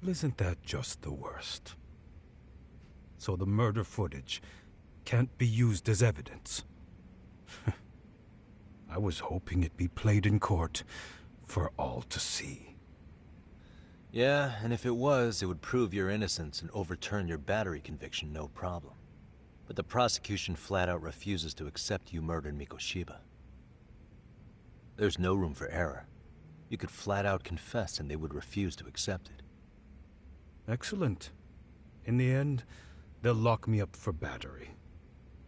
isn't that just the worst? So the murder footage can't be used as evidence. I was hoping it'd be played in court for all to see. Yeah, and if it was, it would prove your innocence and overturn your battery conviction, no problem. But the prosecution flat out refuses to accept you murdered Mikoshiba. There's no room for error. You could flat out confess and they would refuse to accept it. Excellent. In the end, they'll lock me up for battery,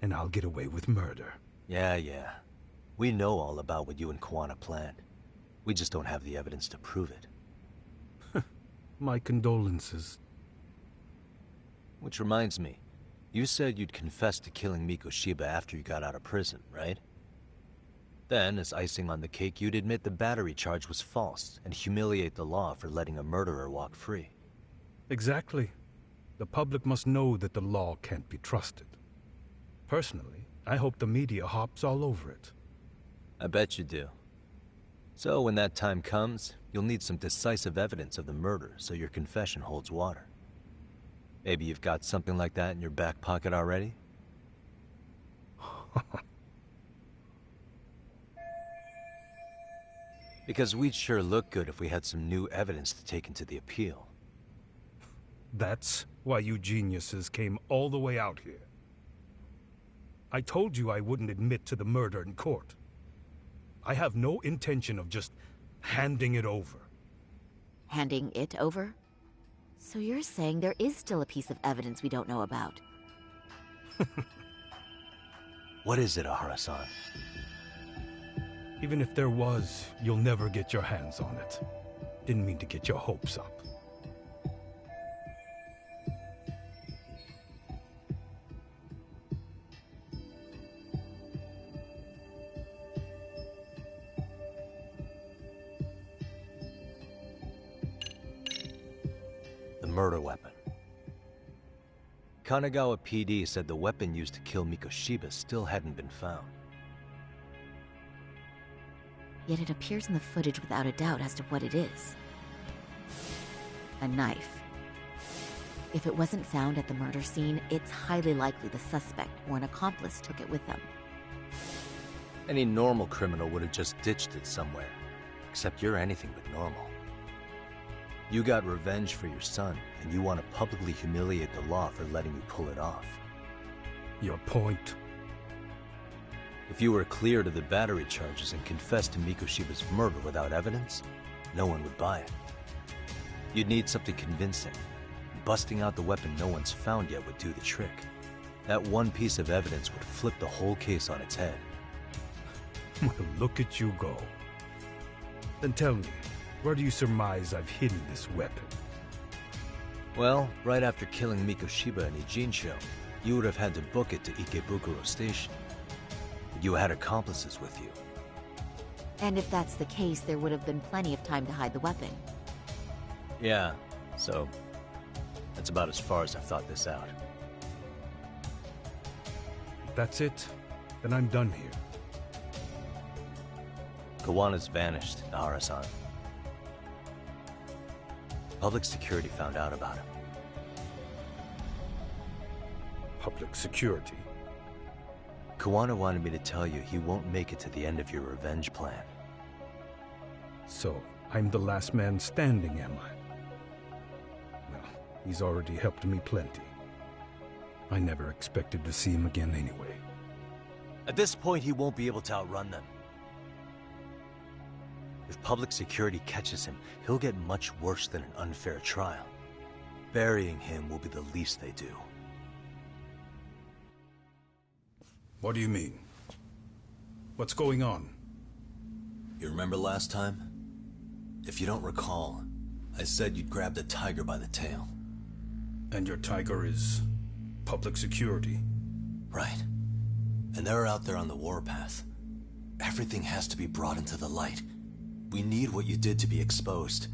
and I'll get away with murder. Yeah. We know all about what you and Kwana planned. We just don't have the evidence to prove it. My condolences. Which reminds me, you said you'd confess to killing Mikoshiba after you got out of prison, right? Then, as icing on the cake, you'd admit the battery charge was false and humiliate the law for letting a murderer walk free. Exactly. The public must know that the law can't be trusted. Personally, I hope the media hops all over it. I bet you do. So when that time comes, you'll need some decisive evidence of the murder so your confession holds water. Maybe you've got something like that in your back pocket already? Because we'd sure look good if we had some new evidence to take into the appeal. That's why you geniuses came all the way out here. I told you I wouldn't admit to the murder in court. I have no intention of just handing it over. Handing it over? So you're saying there is still a piece of evidence we don't know about? What is it, Ahara-san? Even if there was, you'll never get your hands on it. Didn't mean to get your hopes up. Murder weapon. Kanagawa PD said the weapon used to kill Mikoshiba still hadn't been found. Yet it appears in the footage without a doubt as to what it is. A knife. If it wasn't found at the murder scene, it's highly likely the suspect or an accomplice took it with them. Any normal criminal would have just ditched it somewhere. Except you're anything but normal. You got revenge for your son, and you want to publicly humiliate the law for letting you pull it off. Your point? If you were cleared of the battery charges and confessed to Mikoshiba's murder without evidence, no one would buy it. You'd need something convincing. Busting out the weapon no one's found yet would do the trick. That one piece of evidence would flip the whole case on its head. Well, look at you go. Then tell me, where do you surmise I've hidden this weapon? Well, right after killing Mikoshiba in Ijincho, you would have had to book it to Ikebukuro Station. But you had accomplices with you. And if that's the case, there would have been plenty of time to hide the weapon. Yeah, so that's about as far as I've thought this out. If that's it, then I'm done here. Kawana's vanished, Ahara-san. Public security found out about him. Public security? Kawana wanted me to tell you he won't make it to the end of your revenge plan. So, I'm the last man standing, am I? Well, he's already helped me plenty. I never expected to see him again anyway. At this point, he won't be able to outrun them. If public security catches him, he'll get much worse than an unfair trial. Burying him will be the least they do. What do you mean? What's going on? You remember last time? If you don't recall, I said you'd grab the tiger by the tail. And your tiger is public security? Right. And they're out there on the warpath. Everything has to be brought into the light. We need what you did to be exposed.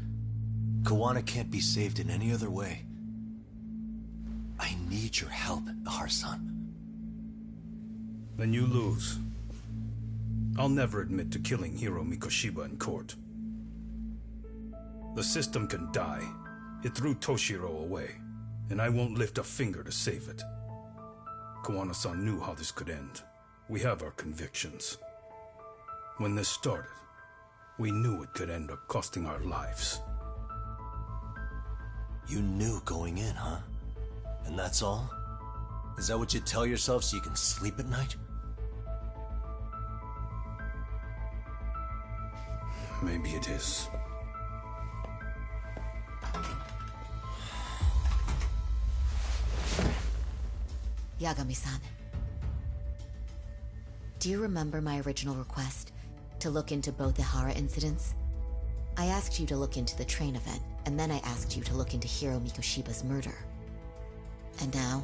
Kawana can't be saved in any other way. I need your help, Ahara-san. Then you lose. I'll never admit to killing Hiro Mikoshiba in court. The system can die, It threw Toshiro away, and I won't lift a finger to save it. Koana-san knew how this could end. We have our convictions. When this started, we knew it could end up costing our lives. You knew going in, huh? And that's all? Is that what you tell yourself so you can sleep at night? Maybe it is. Yagami-san. Do you remember my original request to look into both the Hara incidents? I asked you to look into the train event, and then I asked you to look into Hiro Mikoshiba's murder. And now,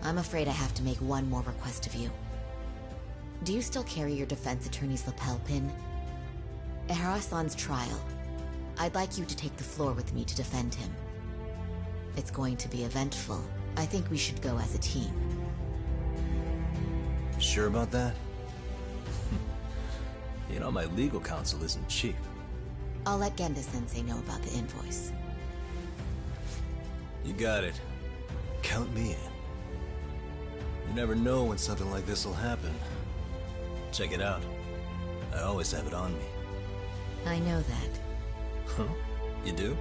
I'm afraid I have to make one more request of you. Do you still carry your defense attorney's lapel pin? At Hara-san's trial, I'd like you to take the floor with me to defend him. It's going to be eventful. I think we should go as a team. You sure about that? You know, my legal counsel isn't cheap. I'll let Genda-sensei know about the invoice. You got it. Count me in. You never know when something like this will happen. Check it out. I always have it on me. I know that. Huh? You do?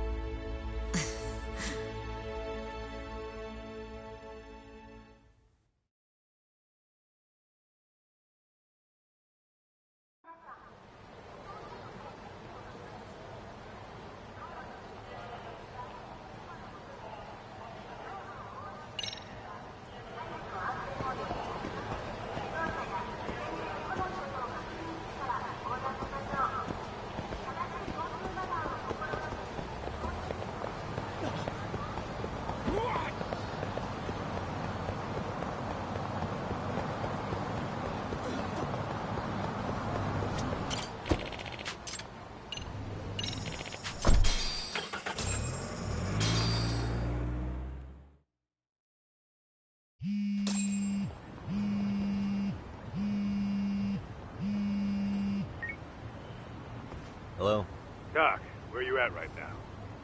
Hello? Doc, where you at right now?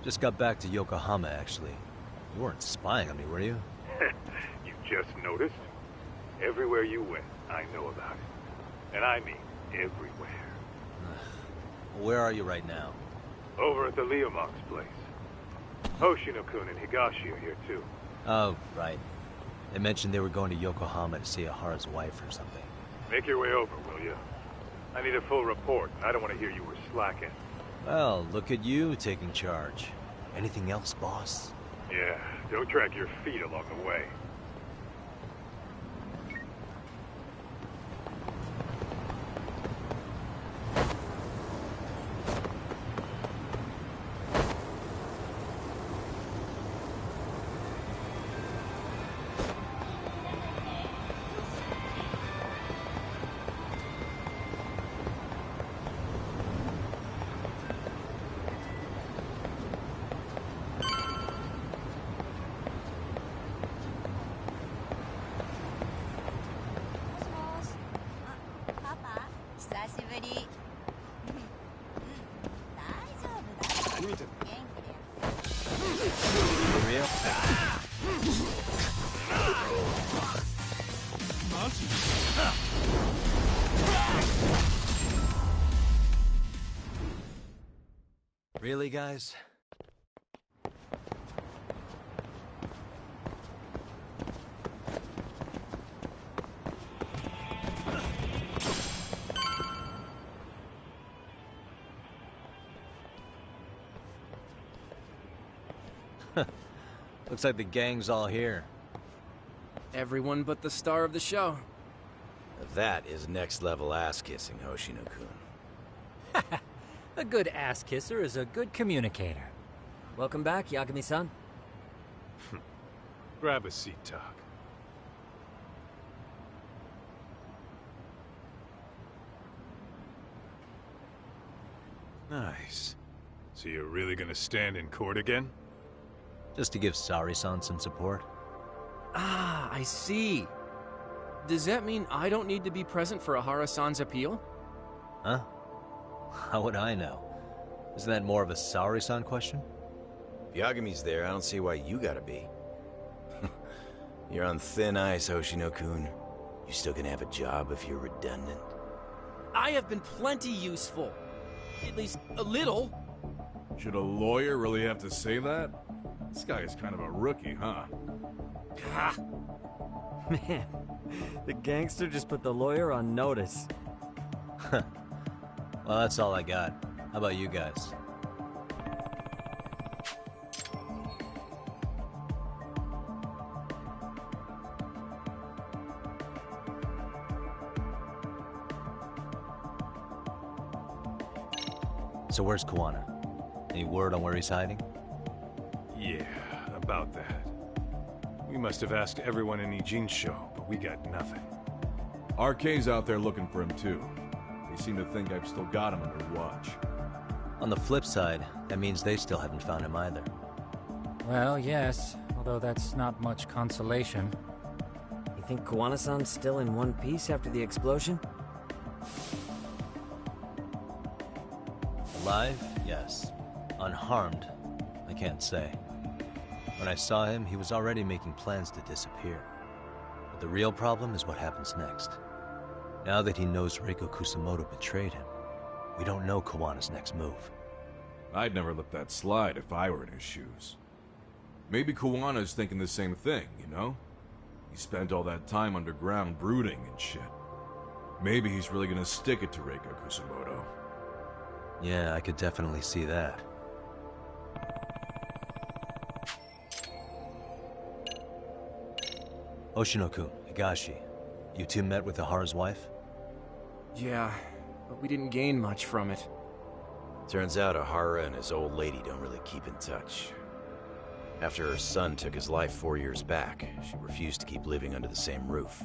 Just got back to Yokohama, actually. You weren't spying on me, were you? You just noticed? Everywhere you went, I know about it. And I mean everywhere. Where are you right now? Over at the Leomont's place. Hoshino-kun and Higashi are here too. Oh, right. They mentioned they were going to Yokohama to see Ahara's wife or something. Make your way over, will you? I need a full report, and I don't want to hear you were slacking. Well, look at you taking charge. Anything else, boss? Yeah, don't drag your feet along the way. For real? Really, guys? Looks like the gang's all here. Everyone but the star of the show. That is next-level ass-kissing, Hoshino-kun. A good ass kisser is a good communicator. Welcome back, Yagami-san. Grab a seat, Doc. Nice. So you're really gonna stand in court again? Just to give Sari-san some support. Ah, I see. Does that mean I don't need to be present for Ahara-san's appeal? Huh? How would I know? Isn't that more of a Sari-san question? Yagami's there, I don't see why you gotta be. You're on thin ice, Hoshino-kun. You still gonna have a job if you're redundant? I have been plenty useful. At least a little. Should a lawyer really have to say that? This guy is kind of a rookie, huh? Ah, Man, the gangster just put the lawyer on notice. Well, that's all I got. How about you guys? So where's Kawana? Any word on where he's hiding? Yeah, about that. We must have asked everyone in Ijincho, but we got nothing. RK's out there looking for him too. They seem to think I've still got him under watch. On the flip side, that means they still haven't found him either. Well, yes, although that's not much consolation. You think Kawana-san's still in one piece after the explosion? Alive? Yes. Unharmed? I can't say. When I saw him, he was already making plans to disappear. But the real problem is what happens next. Now that he knows Reiko Kusamoto betrayed him, we don't know Kawana's next move. I'd never let that slide if I were in his shoes. Maybe Kawana's thinking the same thing, you know? He spent all that time underground brooding and shit. Maybe he's really gonna stick it to Reiko Kusamoto. Yeah, I could definitely see that. Hoshino-kun, Higashi, you two met with Ahara's wife? yeah, but we didn't gain much from it. Turns out Ahara and his old lady don't really keep in touch. After her son took his life 4 years back, she refused to keep living under the same roof.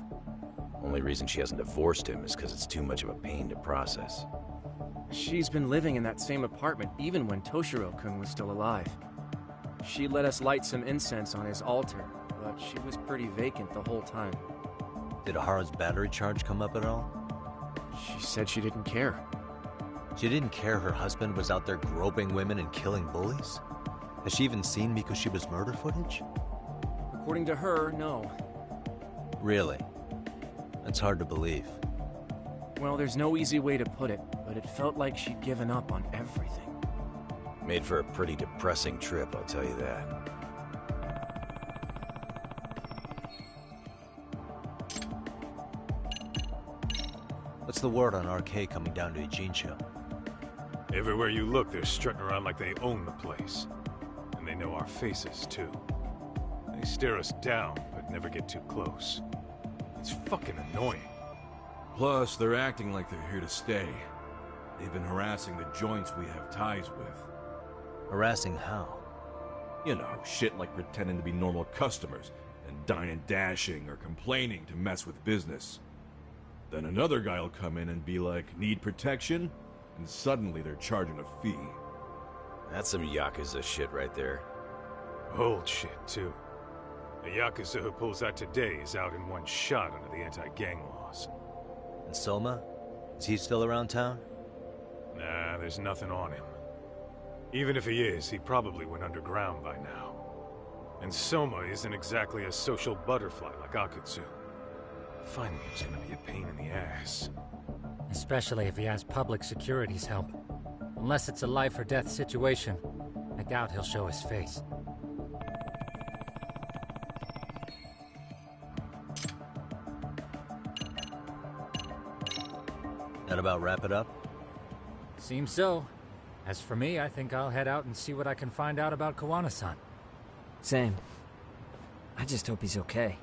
Only reason she hasn't divorced him is because it's too much of a pain to process. She's been living in that same apartment even when Toshiro-kun was still alive. She let us light some incense on his altar, but she was pretty vacant the whole time. Did Ahara's battery charge come up at all? She said she didn't care. She didn't care her husband was out there groping women and killing bullies? Has she even seen Mikoshiba's murder footage? According to her, no. Really? That's hard to believe. Well, there's no easy way to put it, but it felt like she'd given up on everything. Made for a pretty depressing trip, I'll tell you that. What's the word on RK coming down to Ijincho? Everywhere you look, they're strutting around like they own the place. And they know our faces, too. They stare us down, but never get too close. It's fucking annoying. Plus, they're acting like they're here to stay. They've been harassing the joints we have ties with. Harassing how? You know, shit like pretending to be normal customers and dine and dashing or complaining to mess with business. Then another guy will come in and be like, need protection? And suddenly they're charging a fee. That's some Yakuza shit right there. Old shit, too. The Yakuza who pulls that today is out in one shot under the anti-gang laws. And Soma? Is he still around town? Nah, there's nothing on him. Even if he is, he probably went underground by now. And Soma isn't exactly a social butterfly like Akutsu. Finding him's gonna be a pain in the ass. Especially if he has public security's help. Unless it's a life or death situation, I doubt he'll show his face. That about wrap it up? Seems so. As for me, I think I'll head out and see what I can find out about Kawana-san. Same. I just hope he's okay.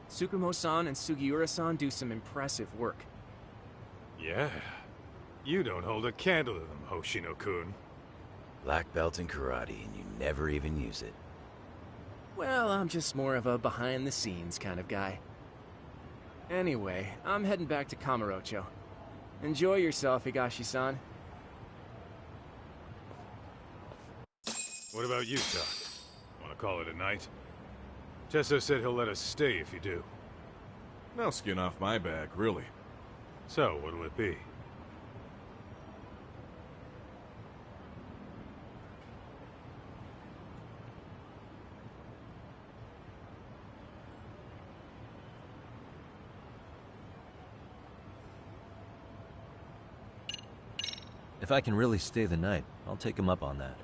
Tsukumo-san and Sugiura-san do some impressive work. Yeah. You don't hold a candle to them, Hoshino-kun. Black belt in karate, and you never even use it. Well, I'm just more of a behind-the-scenes kind of guy. Anyway, I'm heading back to Kamurocho. Enjoy yourself, Higashi-san. What about you, Doc? Wanna call it a night? Tesso said he'll let us stay if you do. No skin off my back, really. So, what'll it be? If I can really stay the night, I'll take him up on that.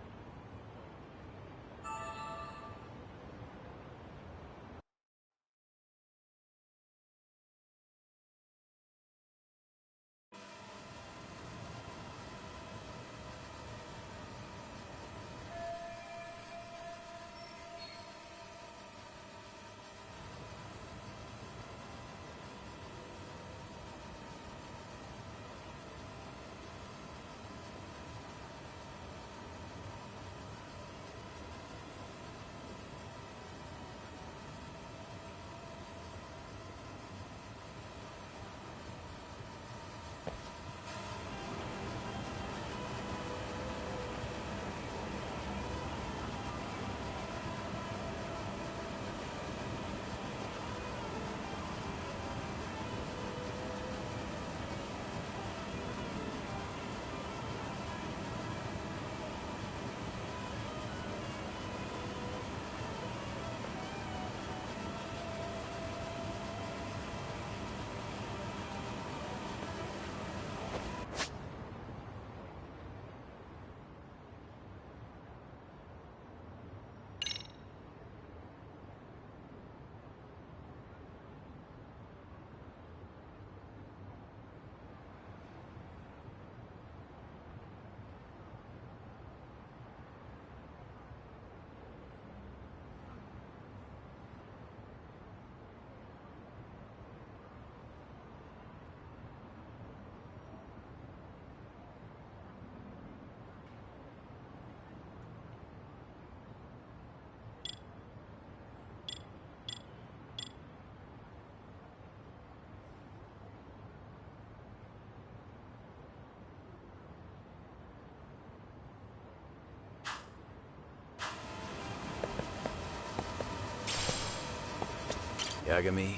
Yagami,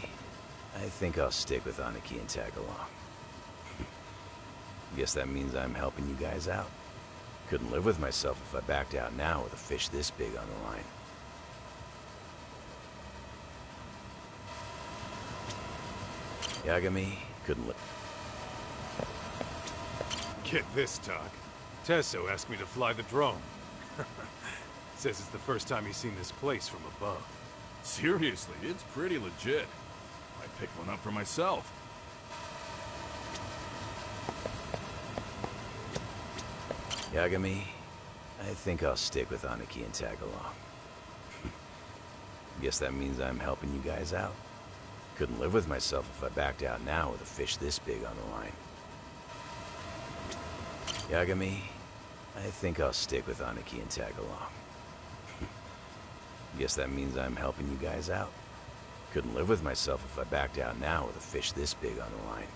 I think I'll stick with Aniki and tag along. Guess that means I'm helping you guys out. Couldn't live with myself if I backed out now with a fish this big on the line. Yagami, couldn't live. Get this, Doc. Tesso asked me to fly the drone. Says it's the first time he's seen this place from above. Seriously, it's pretty legit. I picked one up for myself. Yagami, I think I'll stick with Aniki and tag along. Guess that means I'm helping you guys out. Couldn't live with myself if I backed out now with a fish this big on the line. Yagami, I think I'll stick with Aniki and tag along. Guess that means I'm helping you guys out. Couldn't live with myself if I backed out now with a fish this big on the line.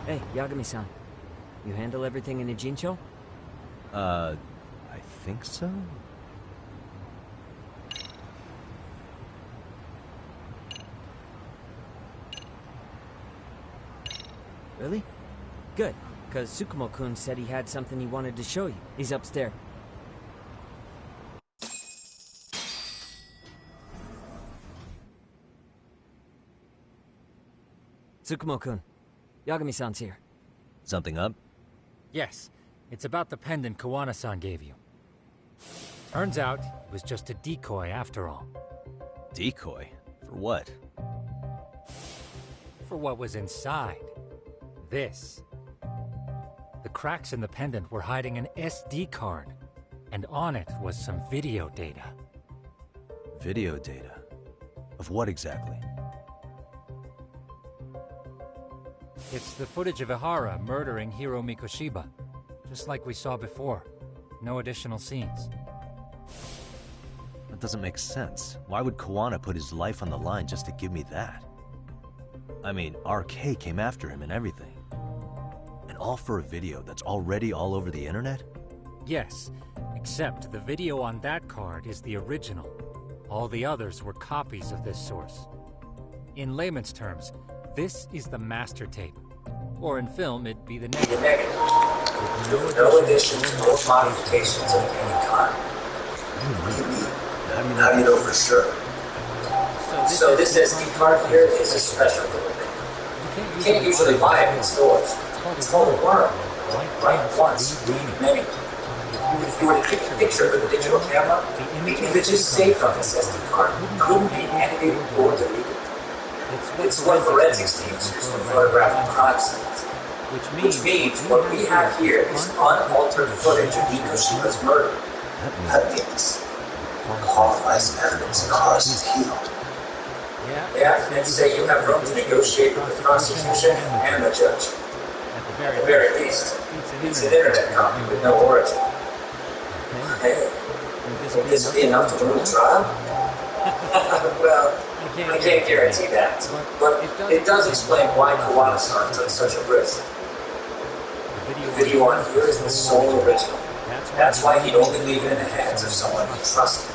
Hey, Yagami-san. You handle everything in Ijincho? I think so? Really? Good, because Tsukumo-kun said he had something he wanted to show you. He's upstairs. Tsukumo-kun, Yagami-san's here. Something up? Yes, it's about the pendant Kawana-san gave you. Turns out, it was just a decoy after all. Decoy? For what? For what was inside. This. The cracks in the pendant were hiding an SD card, and on it was some video data. Video data? Of what exactly? It's the footage of Ihara murdering Hiro Mikoshiba, just like we saw before. No additional scenes. That doesn't make sense. Why would Kawana put his life on the line just to give me that? I mean, RK came after him and everything. And all for a video that's already all over the internet? Yes, except the video on that card is the original. All the others were copies of this source. In layman's terms, this is the master tape. Or in film, it'd be the negative. With no additions or modifications of any kind. How do you know for sure? So this SD card here is a special delivery. You can't usually buy it in stores. It's called a worm. Write once, read many. If you were to take a picture with a digital camera, the images saved on this SD card couldn't be edited or deleted. It's what forensics teams use when photographing crime scenes. Which means what we have here is unaltered footage of Mikoshiba's murder. That means qualifies evidence cause is healed. Yeah, and say you have room to negotiate with the prosecution and the judge. At the very least, it's an internet copy with no origin. Hey, will this be enough to win a trial? Well, I can't guarantee that, but it does explain why Kawana-san took such a risk. The video on here is the sole original. That's why he'd only leave it in the hands of someone he trusted.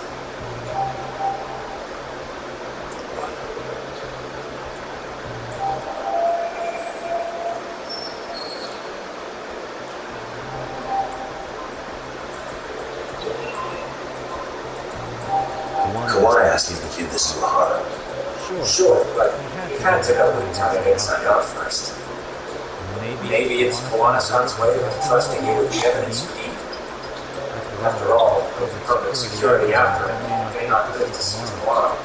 Kawana asked me to give this to Ihara. Sure, but he had to know what time it inside out first. Maybe it's Kawana-san's way of entrusting you with the evidence you need. After all, with the public security after him, it may not live to see tomorrow.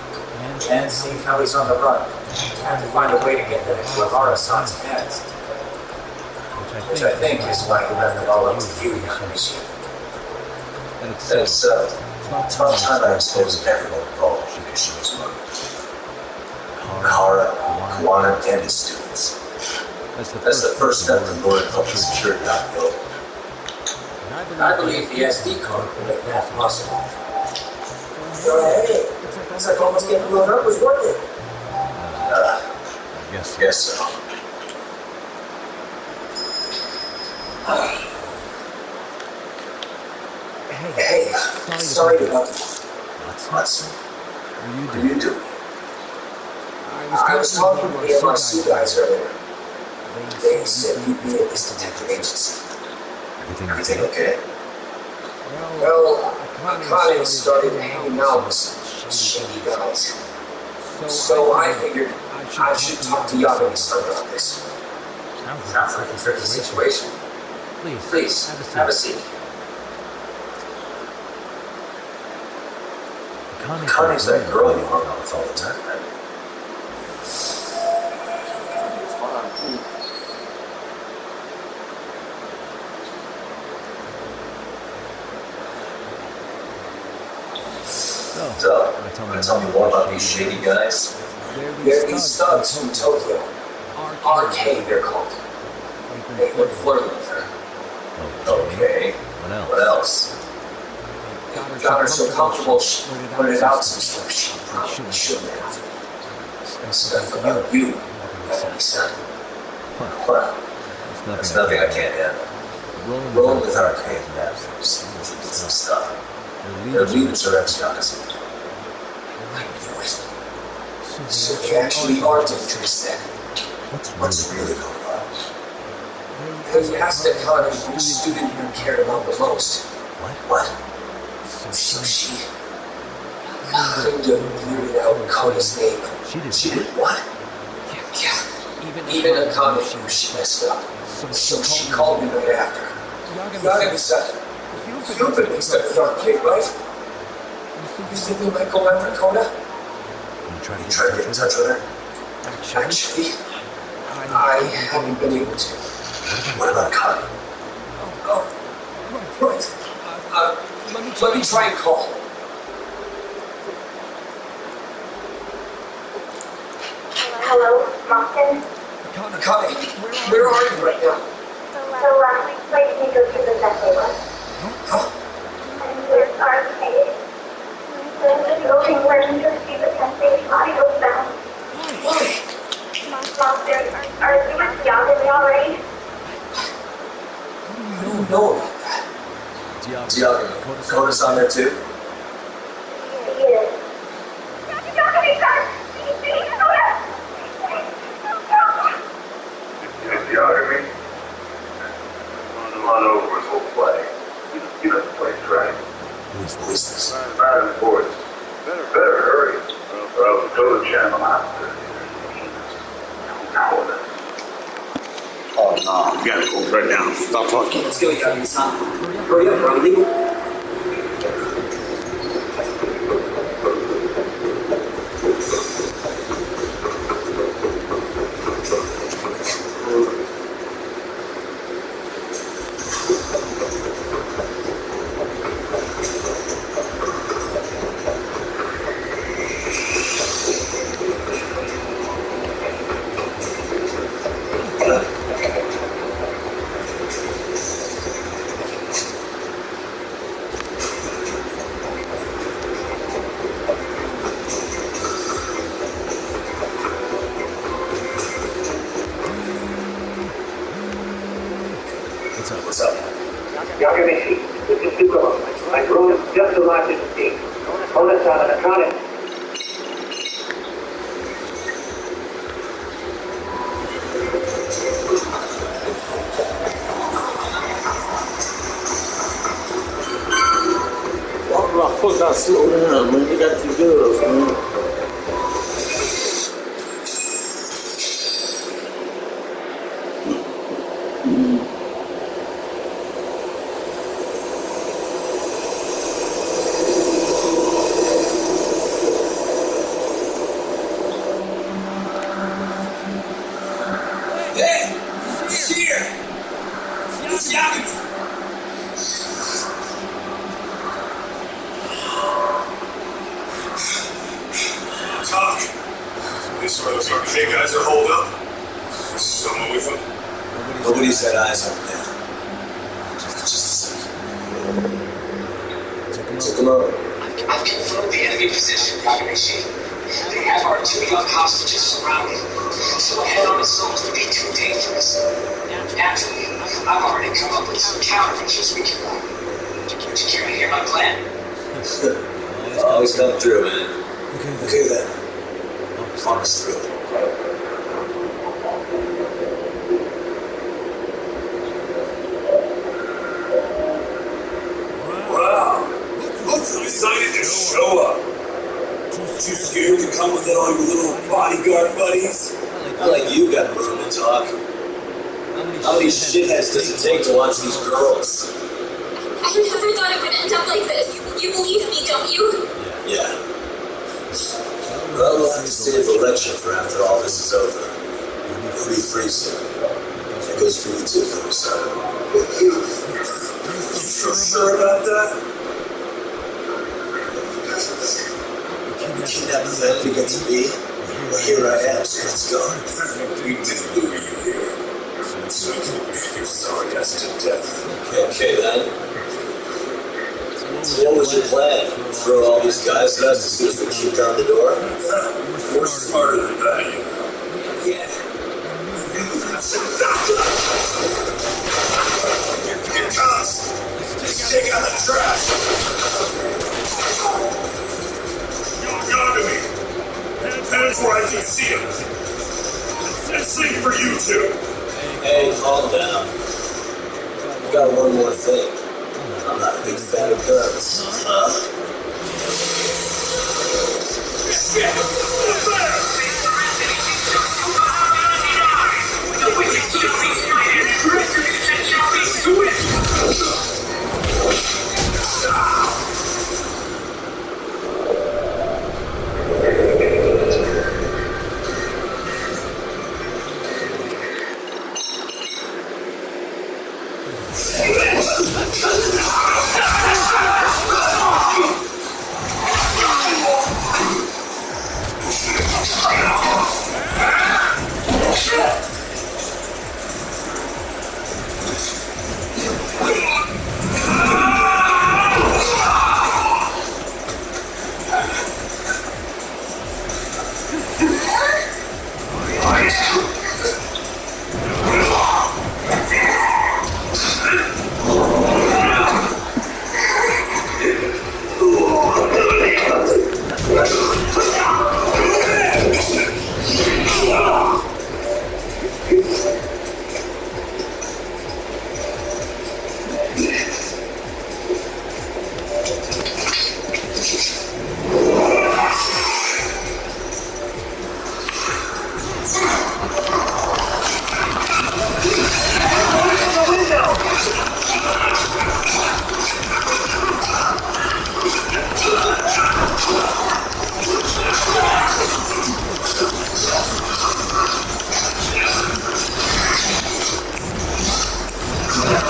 And seeing how he's on the run, you have to find a way to get that into Ihara-san's hands. Which I think is why he left it all up to you, Yagami-san. That it's so. It's about time I exposed everyone involved in Mikoshiba's murder. Ihara, Kawana, and his students. That's the first step to lure public security out of the open. And I believe the SD card will make that possible. Hey, looks like almost getting blown up was working. I guess so. Hey, sorry to bother you. What are you doing? I was talking to the MRC guys earlier. They said you'd be at this detective agency. Everything okay? Well, Akane started hanging out with some shady guys. So I figured I should talk to Yagami-san about this. Sounds like a tricky situation. Please, have a seat. Akane's that girl you hung out with all the time, right? So, wanna tell me more about these shady guys? They're these thugs from Tokyo. RK, they're called. They've been flirting with her. Okay, what else? Got her so comfortable she pointed out some stuff she probably shouldn't have. Stuff about you, Yagami-san. Well, That's nothing I can't handle. Rolling with our pain some stuff. They're leaving Sir X-Johnson. So they actually are interested. What's really going on? They asked the Connie whose student you cared about the most. What? So she kind of blurted out Connie's name. She did what? Yeah. Even a Connie knew she messed up. So she called me right after. Yagami-san, you've been mixed up with our kid, right? You think we might go after Kona? You try to get in touch with her? Actually, I haven't been able to. What about Connie? Oh, right. Let me try and call. Hello, Martin? Connie, where are you right now? So last week, played me go to the Sunday one. Huh? And we're arcade. Then the building where you go see the Sunday body was found. Why? Monster, are you with Yagami already? I don't know about that. Yagami, Koda's on there too? He is. Yagami-san! Please, Koda! It's Yagami. Come on over and we'll play. You know the place, right? Who is this? Not important. Better hurry. Or else go to channel after. Oh no, you gotta go right down. Stop talking. Let's go, Yagami-san. Hurry up, we're leaving. What's up? Yagami, this is Tsukumo. My drone is just arrived at the scene. Koda-san and Akane. Slow down, man. You got two girls, man. Hey! He's here! It's Yagami! Talk. This is where those arcade guys are holed up. Is someone with them? Nobody's had eyes on them. Just a second. Took them over. I've confirmed the enemy position, Yagami. They have our two young hostages surrounded, so a head-on assault would be too dangerous. Naturally, I've already come up with some countermeasures we can run. Would you care to hear my plan? Always come through, man. Okay then. Walk us through it. Wow! Who's decided to show up? Too scared to come with all your little bodyguard buddies? I like you got room to talk. How many shitheads does it take to watch these girls? I never thought it would end up like this. You believe me, don't you? Yeah. Well, we'll have to save the lecture for after all this is over. You'll be free soon. That goes for you too, Koda-san. You sure about that? You kidnapped the family to get to me? Well, here I am, so it's gone. We didn't lure you here. So you're sorry us to death. Okay then. So what was your plan? Throw all these guys at us as soon as we kick down the door? We're smarter than that, you know. Yeah. Hey, calm down. You got one more thing. I'm not a big fan of guns.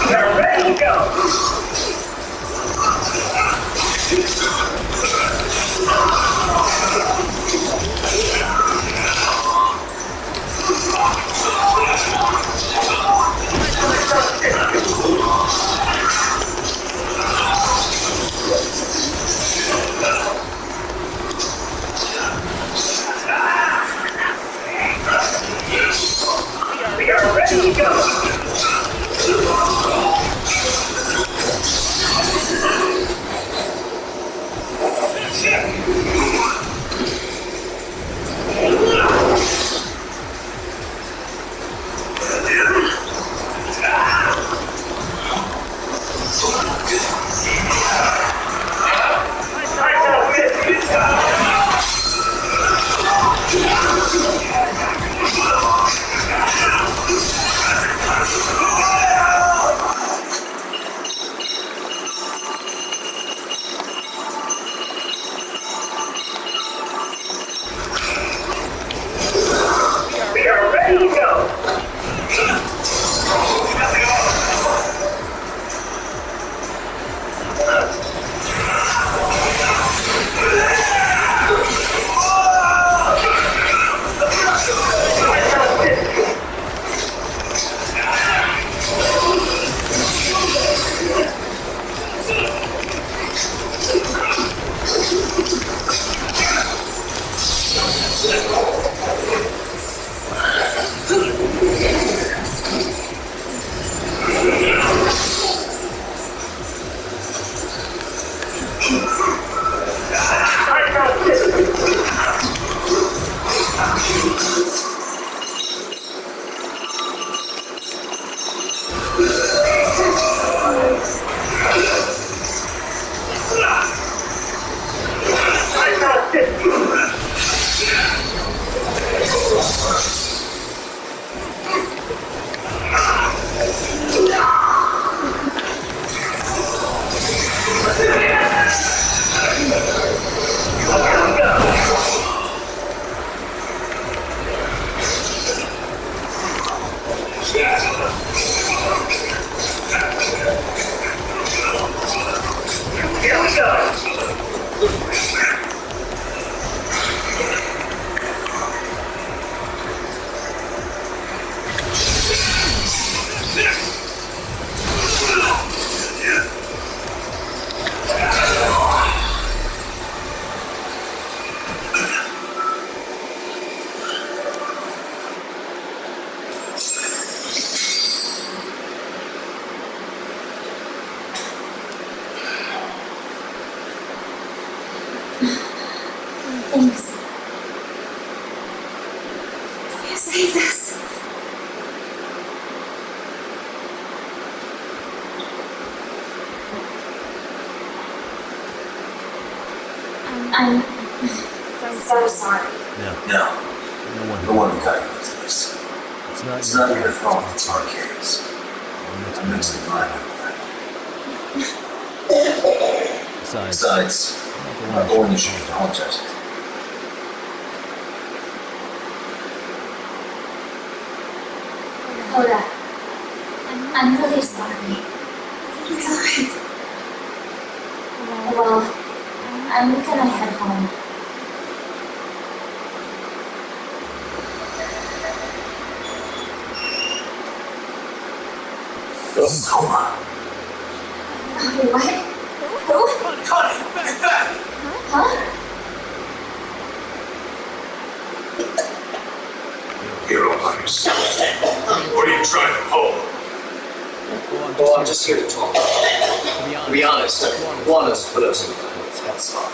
We are ready to go. We are ready to go. Thanks. You saved us. I'm so sorry. No. No one who got you into this. It's Not your fault. It's our case. I'm mixing mine up. Besides, I'm not the one you should apologize to. Hoda, I'm really sorry. It's alright. Well, I'm gonna head home. What? Who? Connie, get back! Huh? You're all by yourself. What are you trying to pull? Well, I'm just here to talk. To be honest, Juana's put us in a bad spot.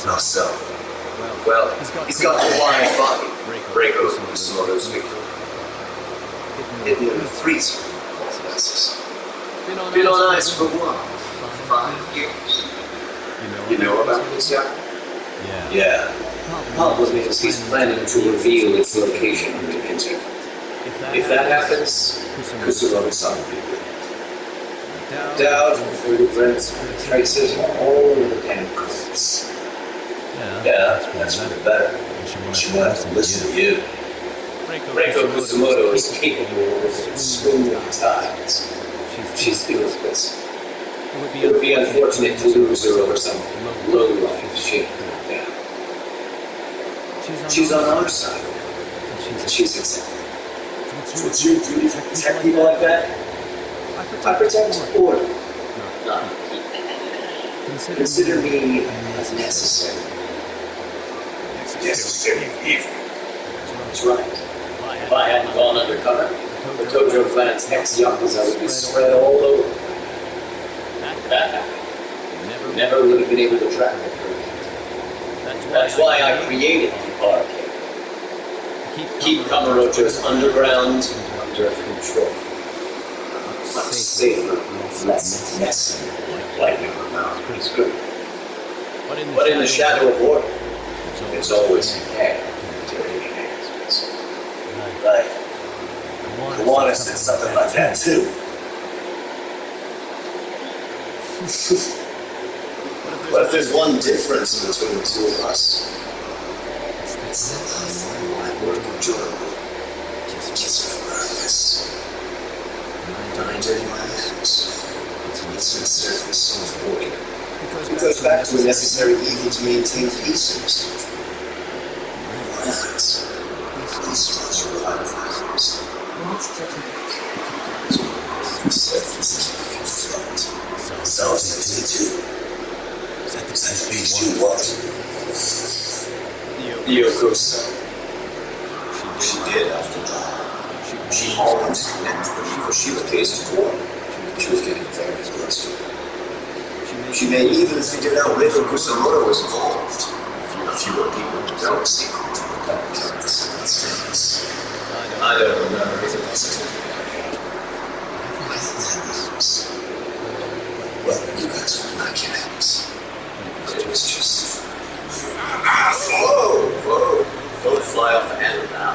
How so? Well, he's got the Hawaiian body. Reiko Kusumoto's victim. Hidden in the freezer. Been on ice for what? 5 years. You know about this guy? Yeah. Probably because he's planning to reveal its location on the internet. If that happens, Kusumoto-san will be good. Doubt, fingerprints, traces, all the damn clues. Yeah, that's for the better. She will have to listen to you. Reiko Kusumoto is capable of smoothing tides. She's doing this. It would be unfortunate to lose her over some low-life shit. Yeah. She's on our side. She's accepted. So it's your duty to protect people like that? I protect order, not people. Consider me as necessary. Necessary evil. That's right. If I hadn't gone undercover, the Tojo clan's ex-Yakuza would be spread all over. That happened. Never would have been able to track her. That's why I created the arcade. Keep Kamurocho's underground under control. Much safer, less messy, like lightning around is good. But in the shadow of order, there's always hair to your hands. Right. Kawana said something like that too. But if there's one difference between the two of us, it's that I work enjoyable. Just for purpose. And I dirty my hands. It's sincerely so important. It goes back to a necessary evil to maintain peace in this country. Violence. These ones are violence. Self-62. Self-62 what? Yoko-san. She did after all. She wanted to connect with the Mikoshima case to court. She was getting very close to it. She may even figured out Reiko Kusumoto was involved. A fewer people don't seem to know these things. I don't remember anything else. Well, you guys are not kidding. It was just... Whoa! Don't fly off the handle now.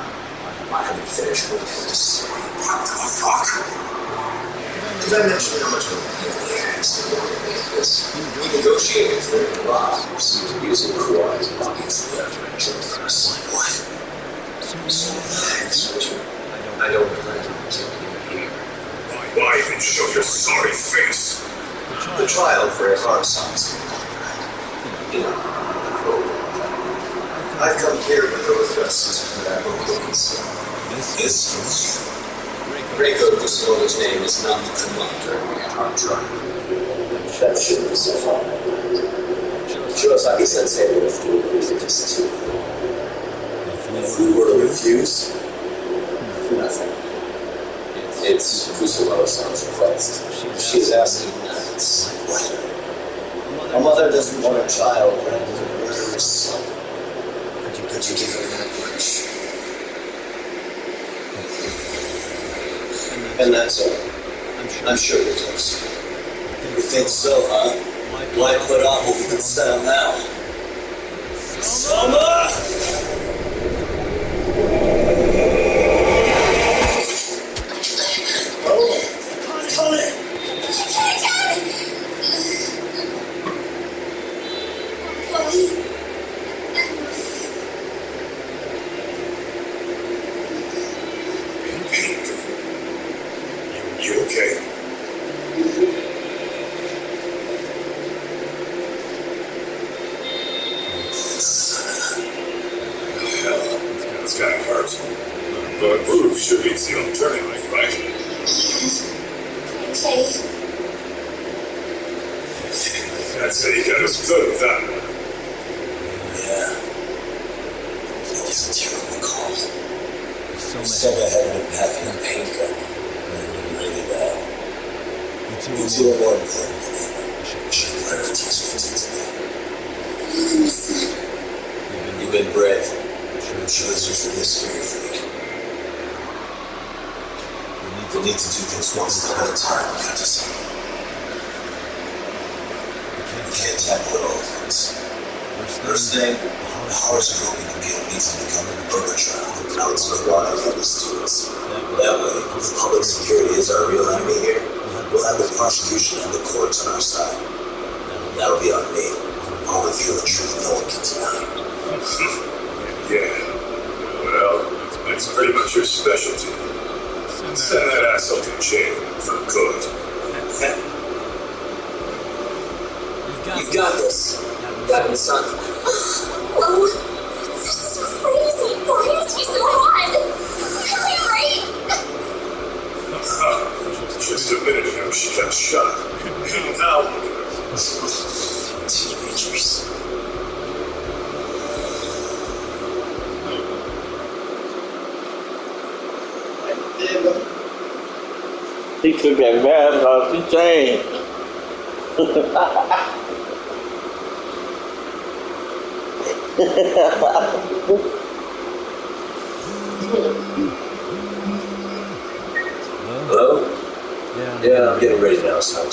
I haven't finished with this. What the fuck? Did I mention how much of a this? He negotiated for the law using Kuwai's body as the evidence. What? So thanks. I don't plan to continue here. Why even show your sorry face? The trial for Hara-san's you know, I've come here with the request that I will focus. This Reiko Kusumoto's name is not the commander in the hard trial. That shouldn't be so far. Shirosaki-sensei would have told me this too. If we were to refuse, nothing. It's Kusumoto-san's request. She's asking us. What? A mother doesn't want a child rather than a murderous son. Could you give her that much? And that's all. I'm sure it does. You think so, huh? Why put off what we can settle now? Soma! Oh, Tony! You okay? It's kind of hard. But Bruce should be the only turning lane, right? Okay. I'd say you got us good with that one. Yeah. It was a terrible call. Soma had been packing a paint gun. Really bad. You two are more important than ever. You should learn to teach me. You've been brave. I'm sure this was really scary for you. We need to do things one step at a time, Countess. We can't tackle it all at once. First thing, the horrors of Roman appeal needs to become a murder trial. Now let's make all our other students. That way, if public security is our real enemy here, we'll have the prosecution and the courts on our side. That'll be on me. I'll reveal the truth no one can deny. Yeah. Well, that's pretty much your specialty. Send that asshole to jail for good. You got this. You got me, son. Whoa. This is crazy. Why is he so hot? Really great. Just a minute ago, she got shot. Now look at her. Teenagers. He took that mask off the chain. Hello? Yeah, I'm getting ready now, son.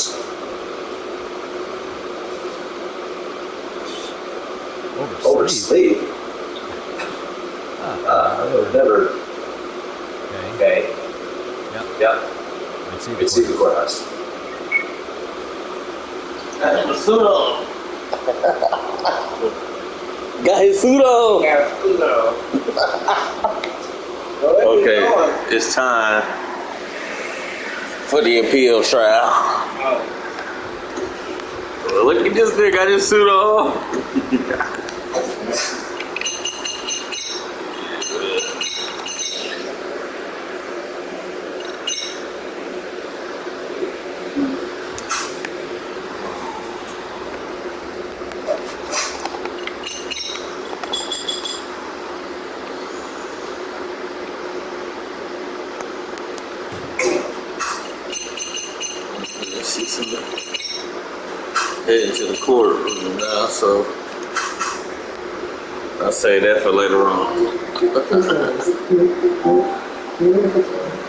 Oversleep? Never. Okay. Yep. Let's see the courthouse. Got his suit on. Got his suit on. Okay, it's time for the appeal trial. Look at this nigga, got his suit on. Heading to the courtroom now, so I'll say that for later on.